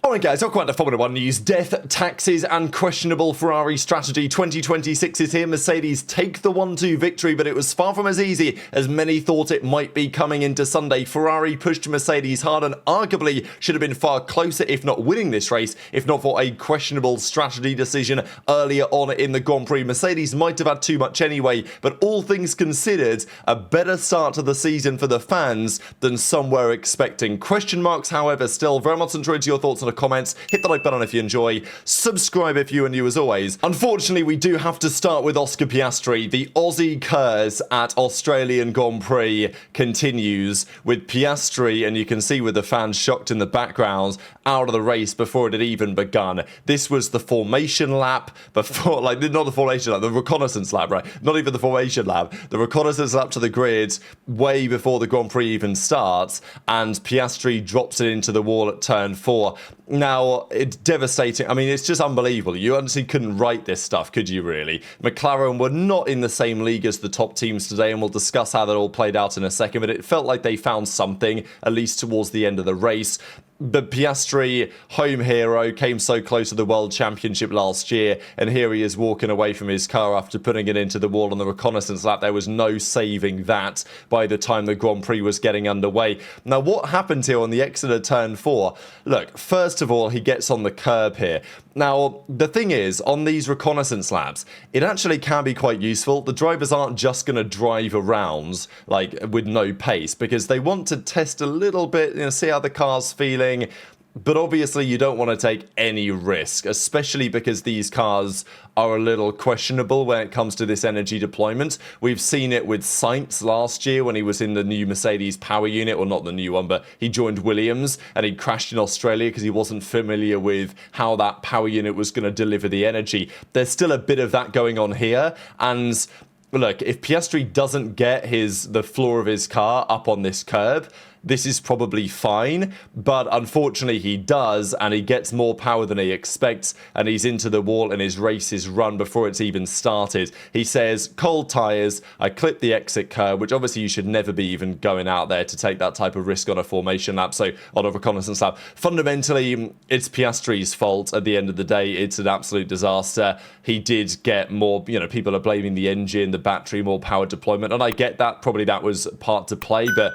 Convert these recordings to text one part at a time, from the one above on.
Alright guys, welcome back to Formula 1 news. Death, taxes and questionable Ferrari strategy. 2026 is here. Mercedes take the 1-2 victory, but it was far from as easy as many thought it might be coming into Sunday. Ferrari pushed Mercedes hard and arguably should have been far closer, if not winning this race, if not for a questionable strategy decision earlier on in the Grand Prix. Mercedes might have had too much anyway, but all things considered, a better start to the season for the fans than some were expecting. Question marks, however, still. Very much enjoyed your thoughts on the comments. Hit the like button if you enjoy. Subscribe if you are new as always. Unfortunately, we do have to start with Oscar Piastri. The Aussie curse at Australian Grand Prix continues with Piastri, and you can see with the fans shocked in the background, out of the race before it had even begun. This was the formation lap before, like, not the formation lap, the reconnaissance lap, right? Not even the formation lap. The reconnaissance lap to the grid way before the Grand Prix even starts, and Piastri drops it into the wall at turn 4. Now, it's devastating. I mean, it's just unbelievable. You honestly couldn't write this stuff, could you really? McLaren were not in the same league as the top teams today, and we'll discuss how that all played out in a second, but it felt like they found something, at least towards the end of the race. But Piastri, home hero, came so close to the World Championship last year, and here he is walking away from his car after putting it into the wall on the reconnaissance lap. There was no saving that by the time the Grand Prix was getting underway. Now, what happened here on the exit of turn 4? Look, first of all, he gets on the curb here. Now, the thing is, on these reconnaissance laps, it actually can be quite useful. The drivers aren't just going to drive around, like, with no pace, because they want to test a little bit, see how the car's feeling. But obviously you don't want to take any risk, especially because these cars are a little questionable when it comes to this energy deployment. We've seen it with Sainz last year when he was in the new Mercedes power unit, or not the new one, but he joined Williams and he crashed in Australia because he wasn't familiar with how that power unit was going to deliver the energy. There's still a bit of that going on here, and look, if Piastri doesn't get the floor of his car up on this curb, this is probably fine, but unfortunately he does, and he gets more power than he expects, and he's into the wall, and his race is run before it's even started. He says, cold tyres, I clipped the exit curb, which obviously you should never be even going out there to take that type of risk on a formation lap, so on a reconnaissance lap. Fundamentally, it's Piastri's fault at the end of the day. It's an absolute disaster. He did get more, people are blaming the engine, the battery, more power deployment, and I get that. Probably that was part to play, but,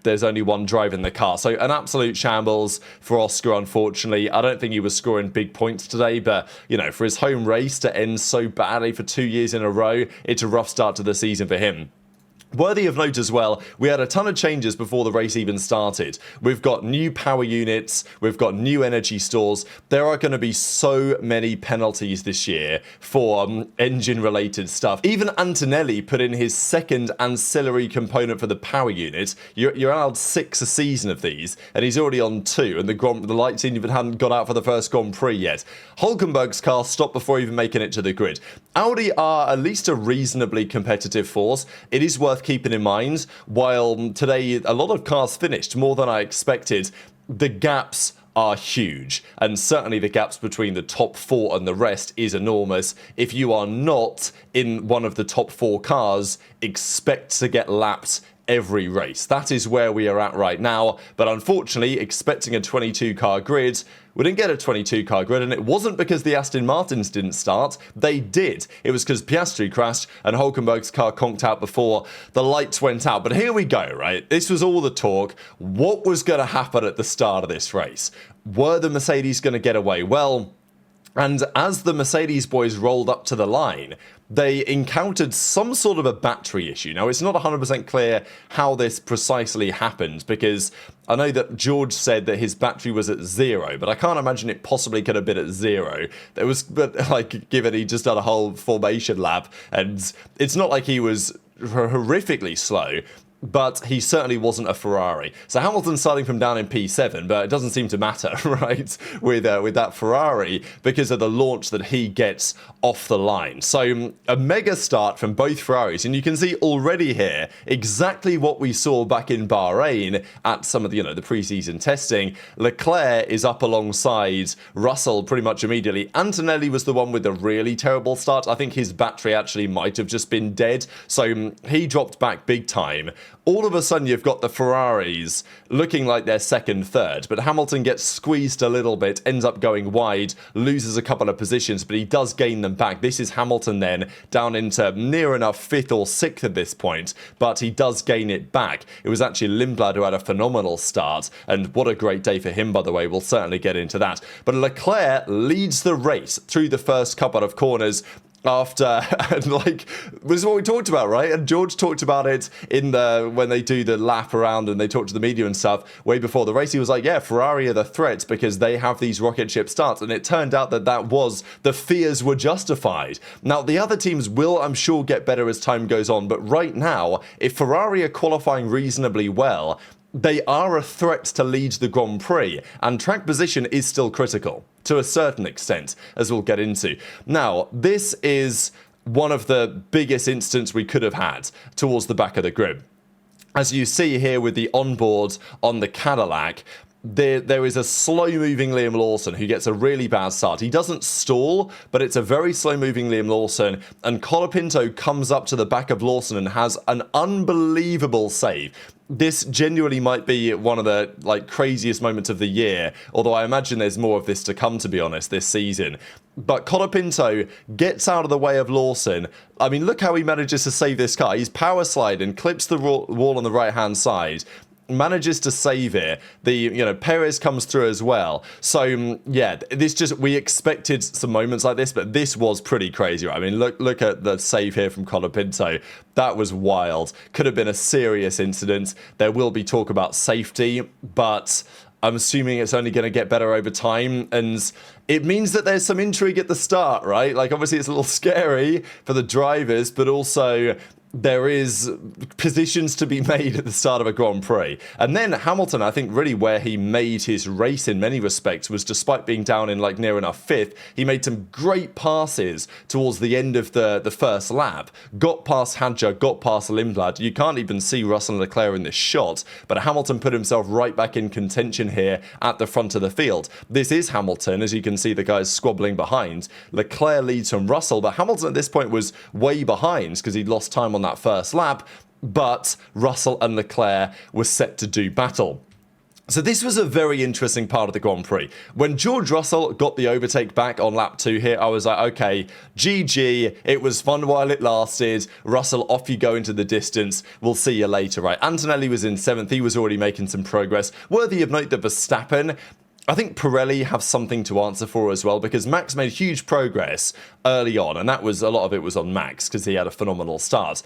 there's only one driving the car. So an absolute shambles for Oscar, unfortunately. I don't think he was scoring big points today, but, for his home race to end so badly for 2 years in a row, it's a rough start to the season for him. Worthy of note as well, we had a ton of changes before the race even started. We've got new power units, we've got new energy stores. There are going to be so many penalties this year for engine-related stuff. Even Antonelli put in his second ancillary component for the power unit. You're allowed 6 a season of these, and he's already on 2, and the lights even hadn't got out for the first Grand Prix yet. Hulkenberg's car stopped before even making it to the grid. Audi are at least a reasonably competitive force. It is worth keeping in mind, while today a lot of cars finished more than I expected, the gaps are huge, and certainly the gaps between the top 4 and the rest is enormous. If you are not in one of the top 4 cars, expect to get lapped every race. That is where we are at right now, but unfortunately, expecting a 22-car grid, we didn't get a 22-car grid, and it wasn't because the Aston Martins didn't start. They did. It was because Piastri crashed and Hulkenberg's car conked out before the lights went out. But here we go, right? This was all the talk. What was going to happen at the start of this race? Were the Mercedes going to get away? Well, and as the Mercedes boys rolled up to the line, they encountered some sort of a battery issue. Now, it's not 100% clear how this precisely happened, because I know that George said that his battery was at 0, but I can't imagine it possibly could have been at 0. Given he just done a whole formation lap, and it's not like he was horrifically slow, but he certainly wasn't a Ferrari. So Hamilton's starting from down in P7, but it doesn't seem to matter, right, with that Ferrari, because of the launch that he gets off the line. So a mega start from both Ferraris, and you can see already here exactly what we saw back in Bahrain at some of the, the preseason testing. Leclerc is up alongside Russell pretty much immediately. Antonelli was the one with the really terrible start. I think his battery actually might have just been dead, so he dropped back big time. all of a sudden you've got the Ferraris looking like they're second, third, but Hamilton gets squeezed a little bit, ends up going wide, loses a couple of positions, but he does gain them back. This is Hamilton then down into near enough fifth or sixth at this point, but he does gain it back. It was actually Lindblad who had a phenomenal start, and what a great day for him, by the way. We'll certainly get into that. But Leclerc leads the race through the first couple of corners after, and like, this is what we talked about, right? And George talked about it in when they do the lap around and they talk to the media and stuff way before the race. He was like, yeah, Ferrari are the threats because they have these rocket ship starts. And it turned out that the fears were justified. Now, the other teams will, I'm sure, get better as time goes on. But right now, if Ferrari are qualifying reasonably well, they are a threat to lead the Grand Prix, and track position is still critical to a certain extent, as we'll get into. Now, this is one of the biggest incidents we could have had towards the back of the grid. As you see here with the onboard on the Cadillac, there is a slow-moving Liam Lawson who gets a really bad start. He doesn't stall, but it's a very slow-moving Liam Lawson, and Colapinto comes up to the back of Lawson and has an unbelievable save. This genuinely might be one of the craziest moments of the year, although I imagine there's more of this to come, to be honest, this season. But Colapinto gets out of the way of Lawson. I mean, look how he manages to save this car. He's power sliding, clips the wall on the right-hand side, manages to save it. Perez comes through as well. So yeah, we expected some moments like this, but this was pretty crazy, right? I mean, look at the save here from Colapinto. That was wild. Could have been a serious incident. There will be talk about safety, but I'm assuming it's only going to get better over time, and it means that there's some intrigue at the start, right? Like, obviously it's a little scary for the drivers, but also there is positions to be made at the start of a Grand Prix. And then Hamilton, I think really where he made his race in many respects was, despite being down in near enough fifth, he made some great passes towards the end of the first lap. Got past Hadjar, got past Lindblad. You can't even see Russell and Leclerc in this shot, but Hamilton put himself right back in contention here at the front of the field. This is Hamilton, as you can see the guys squabbling behind. Leclerc leads from Russell, but Hamilton at this point was way behind because he'd lost time on that first lap, but Russell and Leclerc were set to do battle. So this was a very interesting part of the Grand Prix. When George Russell got the overtake back on lap 2 here, I was like, okay, GG, it was fun while it lasted. Russell, off you go into the distance. We'll see you later, right? Antonelli was in 7th. He was already making some progress. Worthy of note that Verstappen, I think Pirelli have something to answer for as well, because Max made huge progress early on, and a lot of it was on Max because he had a phenomenal start.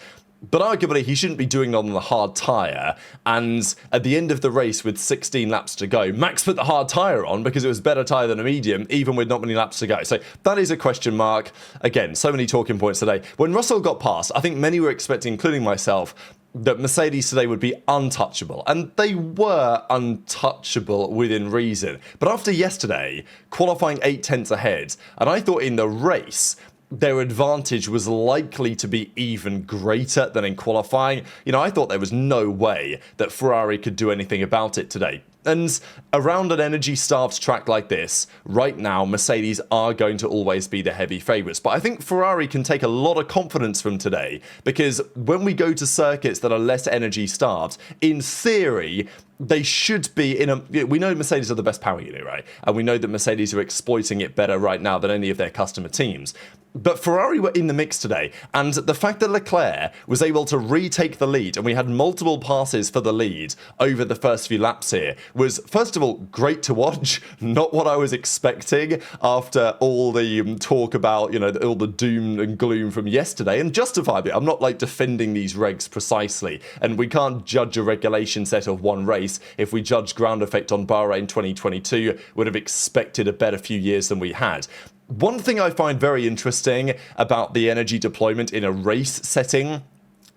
But arguably, he shouldn't be doing it on the hard tyre. And at the end of the race, with 16 laps to go, Max put the hard tyre on because it was better tyre than a medium, even with not many laps to go. So that is a question mark. Again, so many talking points today. When Russell got past, I think many were expecting, including myself, that Mercedes today would be untouchable. And they were untouchable within reason. But after yesterday, qualifying 8/10 ahead, and I thought in the race, their advantage was likely to be even greater than in qualifying. I thought there was no way that Ferrari could do anything about it today. And around an energy-starved track like this, right now, Mercedes are going to always be the heavy favourites. But I think Ferrari can take a lot of confidence from today, because when we go to circuits that are less energy-starved, in theory, they should be we know Mercedes are the best power unit, right? And we know that Mercedes are exploiting it better right now than any of their customer teams. But Ferrari were in the mix today, and the fact that Leclerc was able to retake the lead, and we had multiple passes for the lead over the first few laps here, was, first of all, great to watch. Not what I was expecting after all the talk about, all the doom and gloom from yesterday, and justifiably. I'm not defending these regs precisely, and we can't judge a regulation set of one race. If we judge ground effect on Bahrain 2022, would have expected a better few years than we had. One thing I find very interesting about the energy deployment in a race setting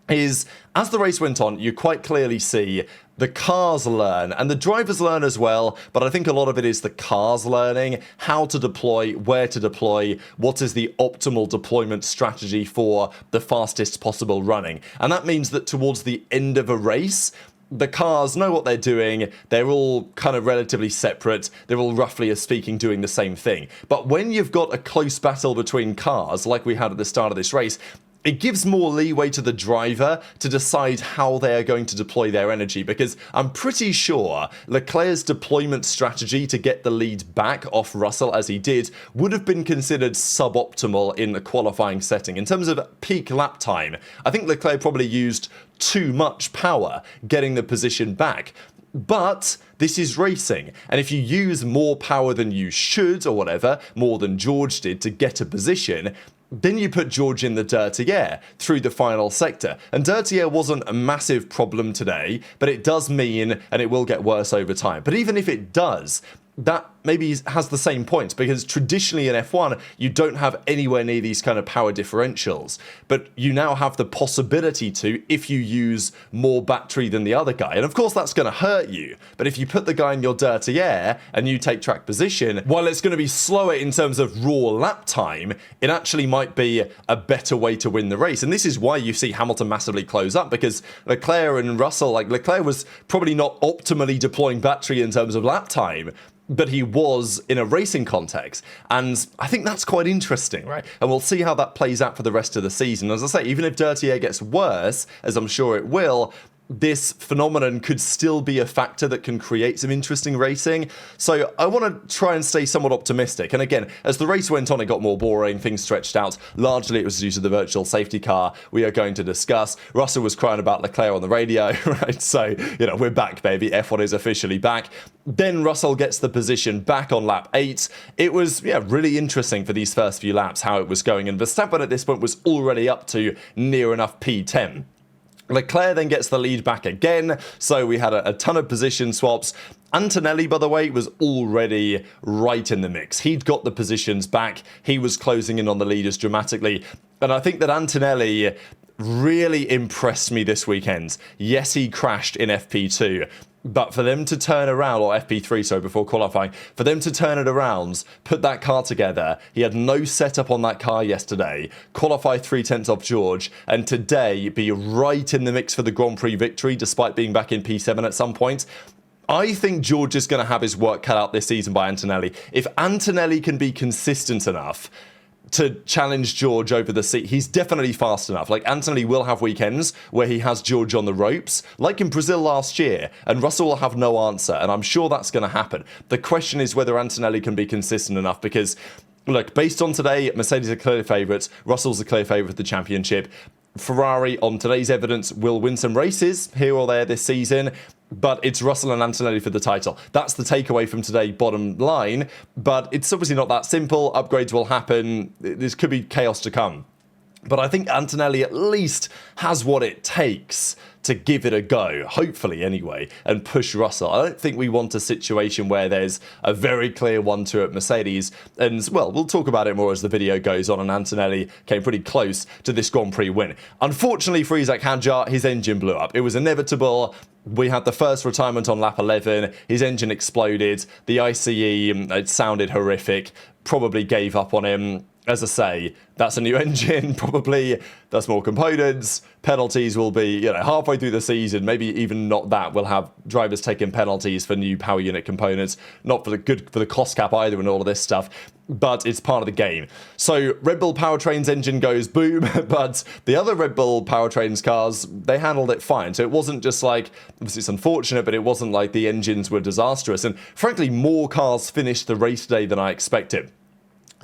is, as the race went on, you quite clearly see the cars learn, and the drivers learn as well, but I think a lot of it is the cars learning how to deploy, where to deploy, what is the optimal deployment strategy for the fastest possible running. And that means that towards the end of a race, the cars know what they're doing. They're all kind of relatively separate. They're all, roughly as speaking, doing the same thing. But when you've got a close battle between cars, like we had at the start of this race, it gives more leeway to the driver to decide how they are going to deploy their energy, because I'm pretty sure Leclerc's deployment strategy to get the lead back off Russell as he did would have been considered suboptimal in the qualifying setting. In terms of peak lap time, I think Leclerc probably used too much power getting the position back. But this is racing, and if you use more power than you should, or whatever, more than George did to get a position, then you put George in the dirty air through the final sector. And dirty air wasn't a massive problem today, but it does mean, and it will get worse over time. But even if it does, that maybe has the same point, because traditionally in F1 you don't have anywhere near these kind of power differentials, but you now have the possibility to if you use more battery than the other guy. And of course that's going to hurt you, but if you put the guy in your dirty air and you take track position, while it's going to be slower in terms of raw lap time, it actually might be a better way to win the race. And this is why you see Hamilton massively close up, because Leclerc and Russell, like Leclerc was probably not optimally deploying battery in terms of lap time, but he was in a racing context, and I think that's quite interesting, right? And we'll see how that plays out for the rest of the season. As I say, even if dirty air gets worse, as I'm sure it will, this phenomenon could still be a factor that can create some interesting racing. So I want to try and stay somewhat optimistic. And again, as the race went on, it got more boring, things stretched out. Largely it was due to the virtual safety car we are going to discuss. Russell was crying about Leclerc on the radio, right? So, we're back, baby. F1 is officially back. Then Russell gets the position back on lap 8. It was, really interesting for these first few laps how it was going. And Verstappen at this point was already up to near enough P10. Leclerc then gets the lead back again, so we had a ton of position swaps. Antonelli, by the way, was already right in the mix. He'd got the positions back. He was closing in on the leaders dramatically. And I think that Antonelli really impressed me this weekend. Yes, he crashed in FP2. But for them to turn around, or FP3, so before qualifying, for them to turn it around, put that car together, he had no setup on that car yesterday, qualify 3/10 off George, and today be right in the mix for the Grand Prix victory, despite being back in P7 at some point. I think George is going to have his work cut out this season by Antonelli. If Antonelli can be consistent enough to challenge George over the seat, he's definitely fast enough. Like, Antonelli will have weekends where he has George on the ropes, like in Brazil last year, and Russell will have no answer, and I'm sure that's going to happen. The question is whether Antonelli can be consistent enough, because, look, based on today, Mercedes are clear favourites, Russell's a clear favourite for the championship. Ferrari, on today's evidence, will win some races here or there this season, but it's Russell and Antonelli for the title. That's the takeaway from today, bottom line, but it's obviously not that simple. Upgrades will happen. This could be chaos to come. But I think Antonelli at least has what it takes to give it a go, hopefully anyway, and push Russell. I don't think we want a situation where there's a very clear 1-2 at Mercedes, and, well, we'll talk about it more as the video goes on, and Antonelli came pretty close to this Grand Prix win. Unfortunately for Isaac Hadjar, his engine blew up. It was inevitable. We had the first retirement on lap 11, his engine exploded, the ICE, it sounded horrific, probably gave up on him. As I say, that's a new engine, probably, that's more components, penalties will be, halfway through the season, maybe even not that, we'll have drivers taking penalties for new power unit components, not for the cost cap either and all of this stuff, but it's part of the game. So Red Bull Powertrain's engine goes boom, but the other Red Bull Powertrain's cars, they handled it fine. So it wasn't just like, obviously it's unfortunate, but it wasn't like the engines were disastrous, and frankly, more cars finished the race today than I expected.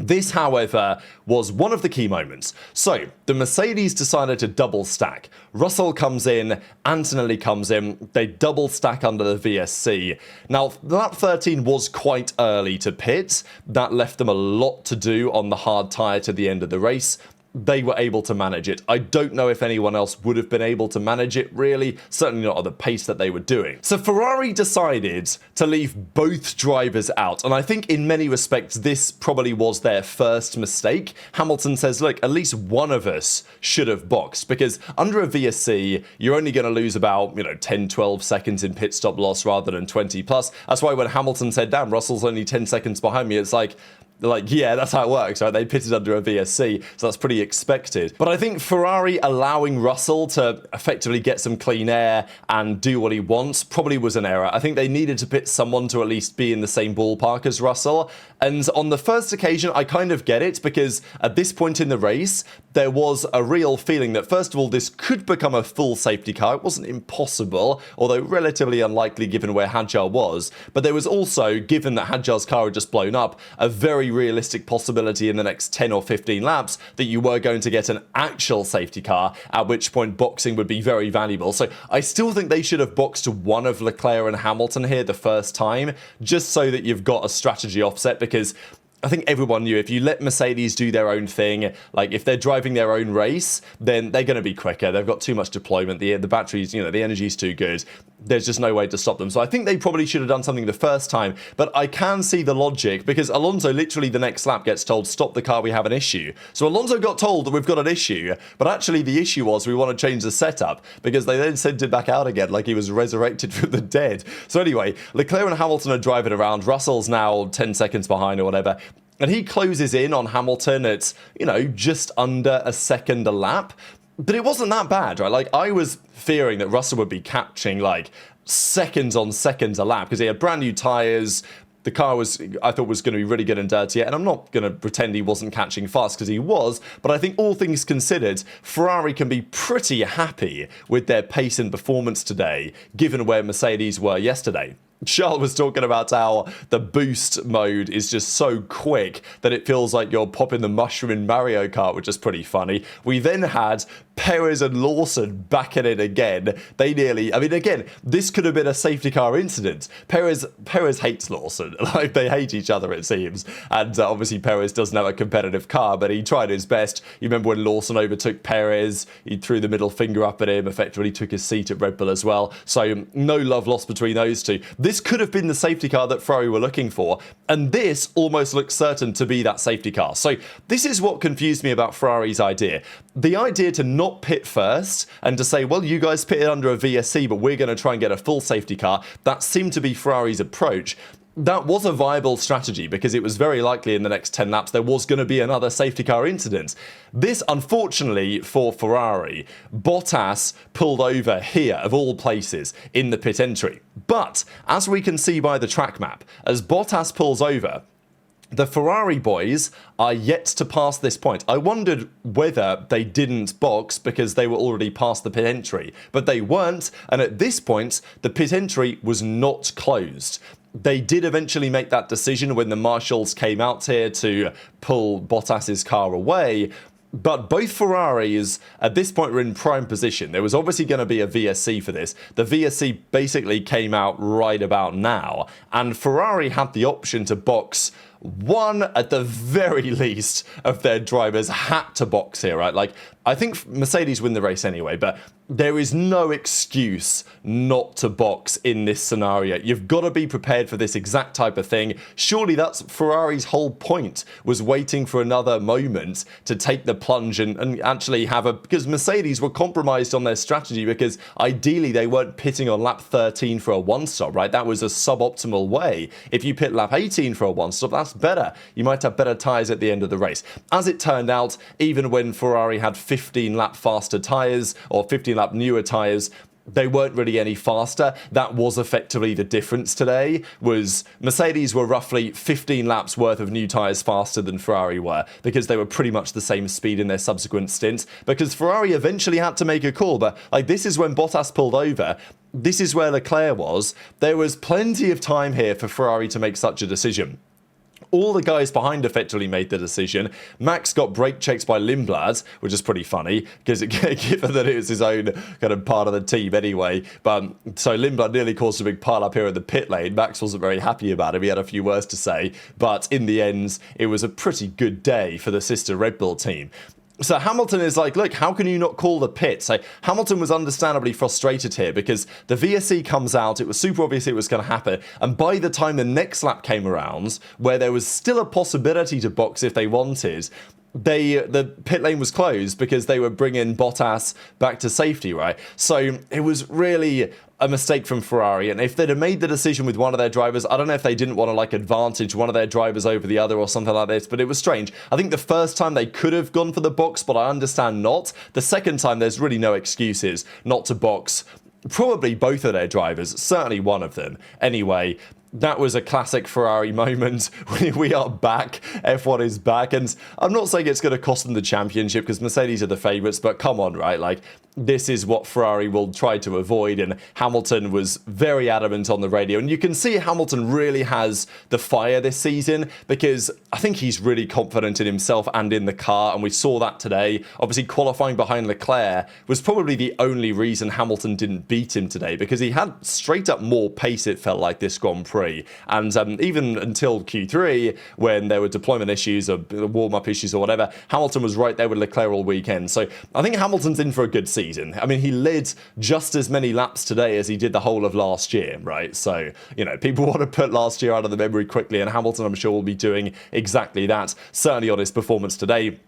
This, however, was one of the key moments. So, the Mercedes decided to double stack. Russell comes in, Antonelli comes in, they double stack under the VSC. Now, lap 13 was quite early to pit. That left them a lot to do on the hard tyre to the end of the race. They were able to manage it. I don't know if anyone else would have been able to manage it, really. Certainly not at the pace that they were doing. So Ferrari decided to leave both drivers out, and I think in many respects this probably was their first mistake. Hamilton says, look, at least one of us should have boxed, because under a VSC, you're only going to lose about, 10, 12 seconds in pit stop loss rather than 20 plus. That's why when Hamilton said, damn, Russell's only 10 seconds behind me, it's like, Like, yeah, that's how it works, right? They pitted under a VSC, so that's pretty expected. But I think Ferrari allowing Russell to effectively get some clean air and do what he wants probably was an error. I think they needed to pit someone to at least be in the same ballpark as Russell. And on the first occasion, I kind of get it, because at this point in the race, there was a real feeling that, first of all, this could become a full safety car. It wasn't impossible, although relatively unlikely given where Hadjar was. But there was also, given that Hadjar's car had just blown up, a very realistic possibility in the next 10 or 15 laps that you were going to get an actual safety car, at which point boxing would be very valuable. So I still think they should have boxed one of Leclerc and Hamilton here the first time, just so that you've got a strategy offset, because I think everyone knew if you let Mercedes do their own thing, like if they're driving their own race, then they're going to be quicker. They've got too much deployment. The batteries, the energy's too good. There's just no way to stop them. So I think they probably should have done something the first time, but I can see the logic, because Alonso literally the next lap gets told, stop the car, we have an issue. So Alonso got told that we've got an issue, but actually the issue was we want to change the setup, because they then sent him back out again like he was resurrected from the dead. So anyway, Leclerc and Hamilton are driving around. Russell's now 10 seconds behind or whatever. And he closes in on Hamilton at, just under a second a lap. But it wasn't that bad, right? Like, I was fearing that Russell would be catching, like, seconds on seconds a lap, because he had brand new tyres. The car I thought was going to be really good and dirty, and I'm not going to pretend he wasn't catching fast, because he was, but I think all things considered, Ferrari can be pretty happy with their pace and performance today, given where Mercedes were yesterday. Charles was talking about how the boost mode is just so quick that it feels like you're popping the mushroom in Mario Kart, which is pretty funny. We then had Perez and Lawson backing it again. They nearly, again, this could have been a safety car incident. Perez hates Lawson. Like, they hate each other, it seems. And obviously Perez doesn't have a competitive car, but he tried his best. You remember when Lawson overtook Perez, he threw the middle finger up at him, effectively took his seat at Red Bull as well. So no love lost between those two. This could have been the safety car that Ferrari were looking for, and this almost looks certain to be that safety car. So this is what confused me about Ferrari's idea. The idea to not pit first and to say, well, you guys pitted under a VSC, but we're going to try and get a full safety car, that seemed to be Ferrari's approach. That was a viable strategy, because it was very likely in the next 10 laps there was going to be another safety car incident. This, unfortunately for Ferrari, Bottas pulled over here, of all places, in the pit entry. But, as we can see by the track map, as Bottas pulls over, the Ferrari boys are yet to pass this point. I wondered whether they didn't box because they were already past the pit entry, but they weren't, and at this point, the pit entry was not closed. They did eventually make that decision when the marshals came out here to pull Bottas's car away, but both Ferraris at this point were in prime position. There was obviously going to be a VSC for this. The VSC basically came out right about now, and Ferrari had the option to box one, at the very least, of their drivers had to box here, right? Like, I think Mercedes win the race anyway, but there is no excuse not to box in this scenario. You've got to be prepared for this exact type of thing. Surely that's Ferrari's whole point, was waiting for another moment to take the plunge and actually have because Mercedes were compromised on their strategy, because ideally they weren't pitting on lap 13 for a one-stop, right? That was a suboptimal way. If you pit lap 18 for a one-stop, that's better. You might have better tyres at the end of the race. As it turned out, even when Ferrari had 15 lap faster tyres, or 15 lap newer tyres, they weren't really any faster. That was effectively the difference today, was Mercedes were roughly 15 laps worth of new tyres faster than Ferrari were, because they were pretty much the same speed in their subsequent stints, because Ferrari eventually had to make a call. But like, this is when Bottas pulled over. This is where Leclerc was. There was plenty of time here for Ferrari to make such a decision. All the guys behind effectively made the decision. Max got brake checked by Lindblad, which is pretty funny, because given that it was his own kind of part of the team anyway. But so Lindblad nearly caused a big pile up here in the pit lane. Max wasn't very happy about it. He had a few words to say, but in the end, it was a pretty good day for the sister Red Bull team. So Hamilton is like, look, how can you not call the pit? So Hamilton was understandably frustrated here, because the VSC comes out, it was super obvious it was going to happen, and by the time the next lap came around, where there was still a possibility to box if they wanted, the pit lane was closed because they were bringing Bottas back to safety, right? So it was really a mistake from Ferrari, and if they'd have made the decision with one of their drivers, I don't know if they didn't want to like advantage one of their drivers over the other or something like this, but it was strange. I think the first time they could have gone for the box, but I understand not. The second time, there's really no excuses not to box probably both of their drivers, certainly one of them. Anyway, that was a classic Ferrari moment. We are back. F1 is back. And I'm not saying it's going to cost them the championship because Mercedes are the favourites, but come on, right? Like, this is what Ferrari will try to avoid. And Hamilton was very adamant on the radio. And you can see Hamilton really has the fire this season because I think he's really confident in himself and in the car. And we saw that today. Obviously, qualifying behind Leclerc was probably the only reason Hamilton didn't beat him today because he had straight up more pace, it felt like, this Grand Prix. And even until Q3, when there were deployment issues or warm-up issues or whatever, Hamilton was right there with Leclerc all weekend. So I think Hamilton's in for a good season. I mean, he led just as many laps today as he did the whole of last year, right? So, you know, people want to put last year out of the memory quickly, and Hamilton, I'm sure, will be doing exactly that, certainly on his performance today.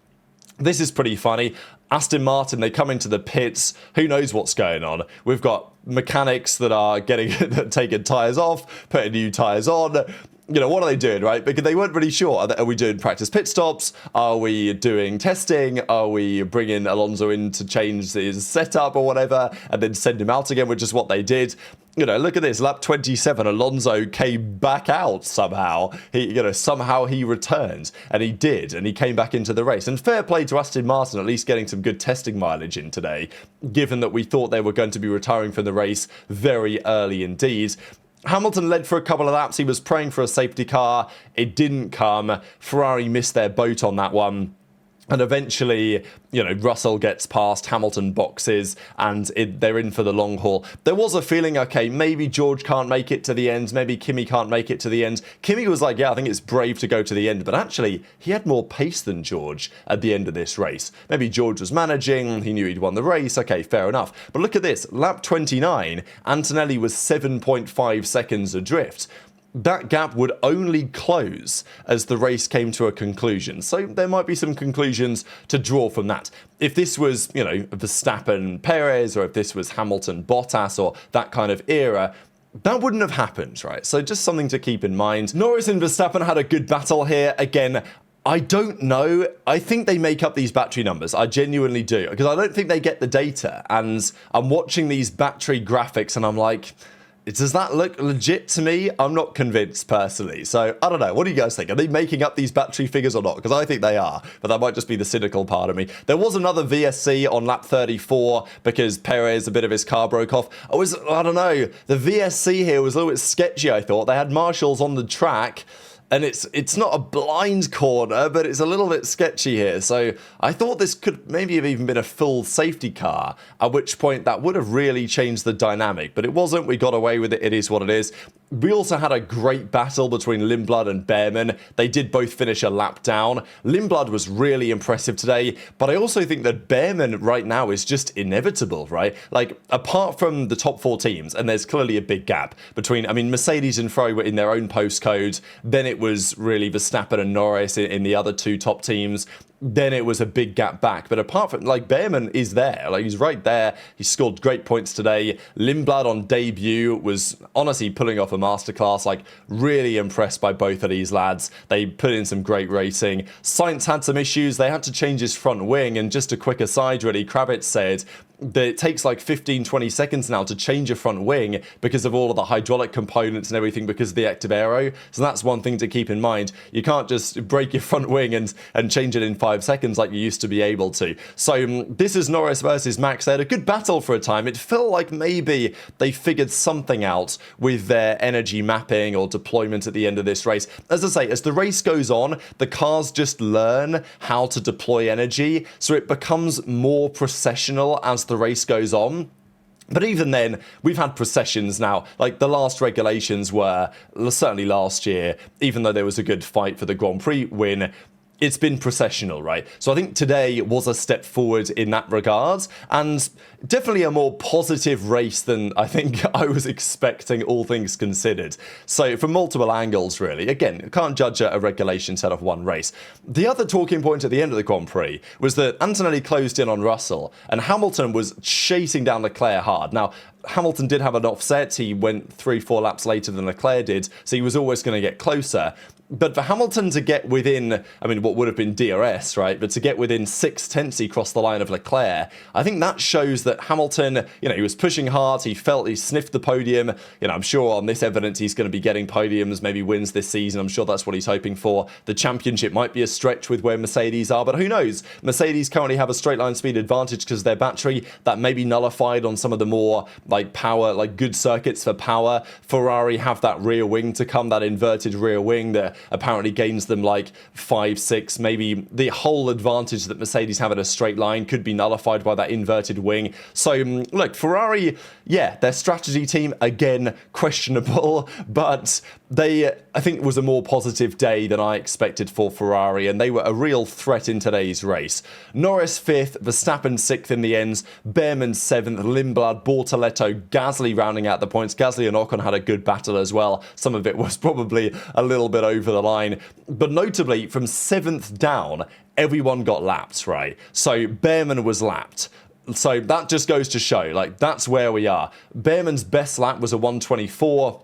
This is pretty funny. Aston Martin, they come into the pits. Who knows what's going on? We've got mechanics that are taking tyres off, putting new tyres on. You know, what are they doing, right? Because they weren't really sure. Are we doing practice pit stops? Are we doing testing? Are we bringing Alonso in to change his setup or whatever and then send him out again, which is what they did? You know, look at this. Lap 27, Alonso came back out somehow. Somehow he returned, and he did, and he came back into the race. And fair play to Aston Martin, at least getting some good testing mileage in today, given that we thought they were going to be retiring from the race very early indeed. Hamilton led for a couple of laps. He was praying for a safety car. It didn't come. Ferrari missed their boat on that one. And eventually, you know, Russell gets past, Hamilton boxes, and they're in for the long haul. There was a feeling, okay, maybe George can't make it to the end, maybe Kimi can't make it to the end. Kimi was like, yeah, I think it's brave to go to the end, but actually, he had more pace than George at the end of this race. Maybe George was managing, he knew he'd won the race, okay, fair enough. But look at this, lap 29, Antonelli was 7.5 seconds adrift. That gap would only close as the race came to a conclusion. So there might be some conclusions to draw from that. If this was, you know, Verstappen, Perez, or if this was Hamilton, Bottas, or that kind of era, that wouldn't have happened, right? So just something to keep in mind. Norris and Verstappen had a good battle here. Again, I don't know. I think they make up these battery numbers. I genuinely do. Because I don't think they get the data. And I'm watching these battery graphics and I'm like, does that look legit to me? I'm not convinced personally. So I don't know. What do you guys think? Are they making up these battery figures or not? Because I think they are, but that might just be the cynical part of me. There was another VSC on lap 34 because Perez, a bit of his car broke off. I don't know. The VSC here was a little bit sketchy, I thought. They had marshals on the track. And it's not a blind corner, but it's a little bit sketchy here. So I thought this could maybe have even been a full safety car, at which point that would have really changed the dynamic. But it wasn't. We got away with it. It is what it is. We also had a great battle between Lindblad and Behrman. They did both finish a lap down. Lindblad was really impressive today, but I also think that Behrman right now is just inevitable, right? Like, apart from the top four teams, and there's clearly a big gap between, I mean, Mercedes and Ferrari were in their own postcode, then it was really Verstappen and Norris in the other two top teams. Then it was a big gap back. But apart from, like, Behrman is there. Like, he's right there. He scored great points today. Lindblad on debut was honestly pulling off a masterclass. Like, really impressed by both of these lads. They put in some great racing. Sainz had some issues. They had to change his front wing. And just a quick aside, really, Kravitz said that it takes like 15-20 seconds now to change a front wing because of all of the hydraulic components and everything because of the active aero. So that's one thing to keep in mind. You can't just break your front wing and change it in 5 seconds like you used to be able to. So this is Norris versus Max. They had a good battle for a time. It felt like maybe they figured something out with their energy mapping or deployment at the end of this race. As I say, as the race goes on, the cars just learn how to deploy energy, so it becomes more processional as the race goes on. But even then, we've had processions now. Like, the last regulations were, certainly last year, even though there was a good fight for the Grand Prix win, it's been processional, right? So I think today was a step forward in that regard, and definitely a more positive race than I think I was expecting, all things considered. So from multiple angles, really. Again, can't judge a regulation set of one race. The other talking point at the end of the Grand Prix was that Antonelli closed in on Russell, and Hamilton was chasing down Leclerc hard. Now, Hamilton did have an offset. He went 3-4 laps later than Leclerc did, so he was always going to get closer. But for Hamilton to get within, I mean, what would have been DRS, right? But to get within 6/10 he crossed the line of Leclerc, I think that shows that Hamilton, he was pushing hard. He felt he sniffed the podium. I'm sure on this evidence he's going to be getting podiums, maybe wins this season. I'm sure that's what he's hoping for. The championship might be a stretch with where Mercedes are, but who knows? Mercedes currently have a straight line speed advantage because their battery, that may be nullified on some of the more power, good circuits for power. Ferrari have that rear wing to come, that inverted rear wing that apparently gains them 5, 6, maybe the whole advantage that Mercedes have at a straight line could be nullified by that inverted wing. So look, Ferrari, yeah, their strategy team, again, questionable, but I think it was a more positive day than I expected for Ferrari, and they were a real threat in today's race. Norris 5th, Verstappen 6th in the ends, Behrman 7th, Lindblad, Bortoletto, Gasly rounding out the points. Gasly and Ocon had a good battle as well. Some of it was probably a little bit over the line. But notably, from 7th down, everyone got lapped, right? So Behrman was lapped. So that just goes to show, that's where we are. Behrman's best lap was a 1:24.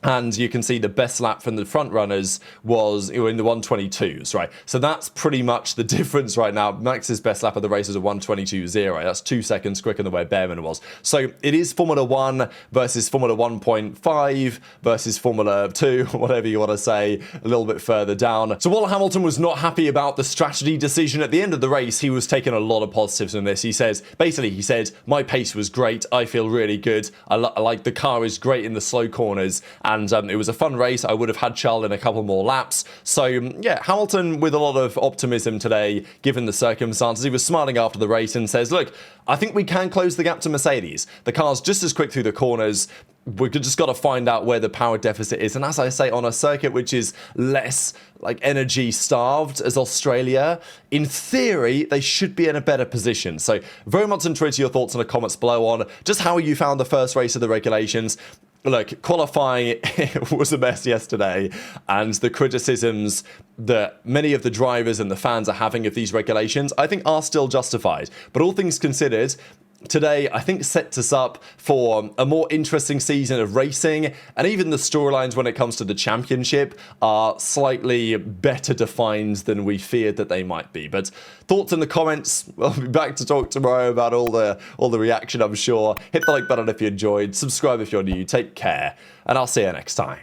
And you can see the best lap from the front runners was in the 1:22s, right? So that's pretty much the difference right now. Max's best lap of the race was a 1:22.0. That's 2 seconds quicker than where Behrman was. So it is Formula 1 versus Formula 1.5 versus Formula 2, whatever you want to say, a little bit further down. So while Hamilton was not happy about the strategy decision at the end of the race, he was taking a lot of positives from this. He said, my pace was great. I feel really good. I like the car is great in the slow corners. And it was a fun race. I would have had Charles in a couple more laps. So, yeah, Hamilton with a lot of optimism today, given the circumstances. He was smiling after the race and says, look, I think we can close the gap to Mercedes. The car's just as quick through the corners. We've just got to find out where the power deficit is. And as I say, on a circuit which is less energy starved as Australia, in theory, they should be in a better position. So very much intrigued to your thoughts in the comments below on just how you found the first race of the regulations. Look, qualifying was a mess yesterday, and the criticisms that many of the drivers and the fans are having of these regulations, I think, are still justified. But all things considered, today, I think, sets us up for a more interesting season of racing, and even the storylines when it comes to the championship are slightly better defined than we feared that they might be. But thoughts in the comments. I'll be back to talk tomorrow about all the reaction, I'm sure. Hit the like button if you enjoyed, subscribe if you're new, take care, and I'll see you next time.